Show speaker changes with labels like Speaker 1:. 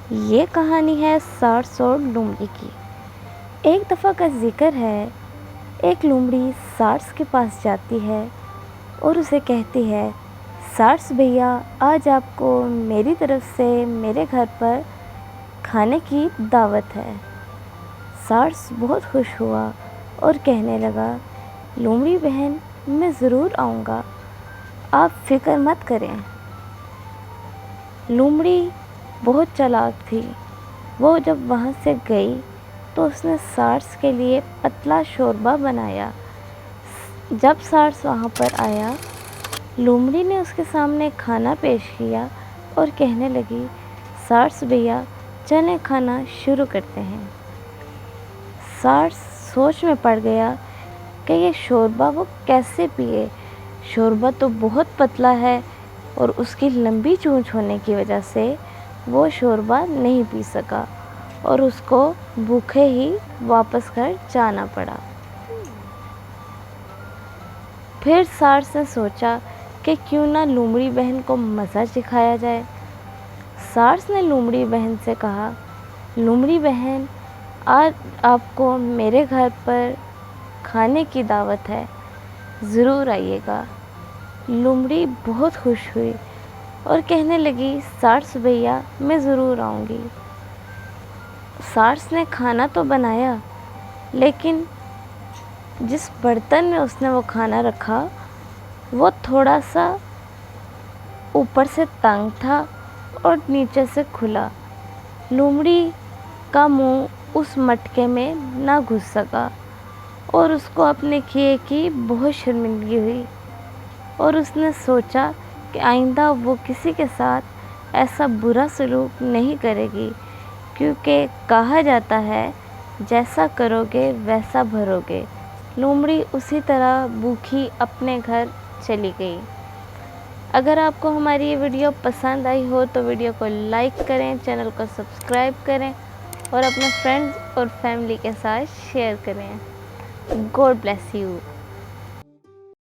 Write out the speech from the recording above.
Speaker 1: یہ کہانی ہے سارس اور لومڑی کی۔ ایک دفعہ کا ذکر ہے، ایک لومڑی سارس کے پاس جاتی ہے اور اسے کہتی ہے، سارس بھیا، آج آپ کو میری طرف سے میرے گھر پر کھانے کی دعوت ہے۔ سارس بہت خوش ہوا اور کہنے لگا، لومڑی بہن، میں ضرور آؤں گا، آپ فکر مت کریں۔ لومڑی بہت چالاک تھی۔ وہ جب وہاں سے گئی تو اس نے سارس کے لیے پتلا شوربہ بنایا۔ جب سارس وہاں پر آیا، لومڑی نے اس کے سامنے کھانا پیش کیا اور کہنے لگی، سارس بھیا، چلیں کھانا شروع کرتے ہیں۔ سارس سوچ میں پڑ گیا کہ یہ شوربہ وہ کیسے پیے۔ شوربہ تو بہت پتلا ہے اور اس کی لمبی چونچ ہونے کی وجہ سے وہ شوربہ نہیں پی سکا اور اس کو بھوکے ہی واپس گھر جانا پڑا۔ پھر سارس نے سوچا کہ کیوں نہ لومڑی بہن کو مزہ چکھایا جائے۔ سارس نے لومڑی بہن سے کہا، لومڑی بہن، آج آپ کو میرے گھر پر کھانے کی دعوت ہے، ضرور آئیے گا۔ لومڑی بہت خوش ہوئی اور کہنے لگی، سارس بھیا، میں ضرور آؤں گی۔ سارس نے کھانا تو بنایا، لیکن جس برتن میں اس نے وہ کھانا رکھا وہ تھوڑا سا اوپر سے تنگ تھا اور نیچے سے کھلا۔ لومڑی کا منہ اس مٹکے میں نہ گھس سکا اور اس کو اپنے کیے کی بہت شرمندگی ہوئی اور اس نے سوچا کہ آئندہ وہ کسی کے ساتھ ایسا برا سلوک نہیں کرے گی، کیونکہ کہا جاتا ہے، جیسا کرو گے ویسا بھرو گے۔ لومڑی اسی طرح بھوکی اپنے گھر چلی گئی۔ اگر آپ کو ہماری یہ ویڈیو پسند آئی ہو تو ویڈیو کو لائک کریں، چینل کو سبسکرائب کریں اور اپنے فرینڈز اور فیملی کے ساتھ شیئر کریں۔ God bless you.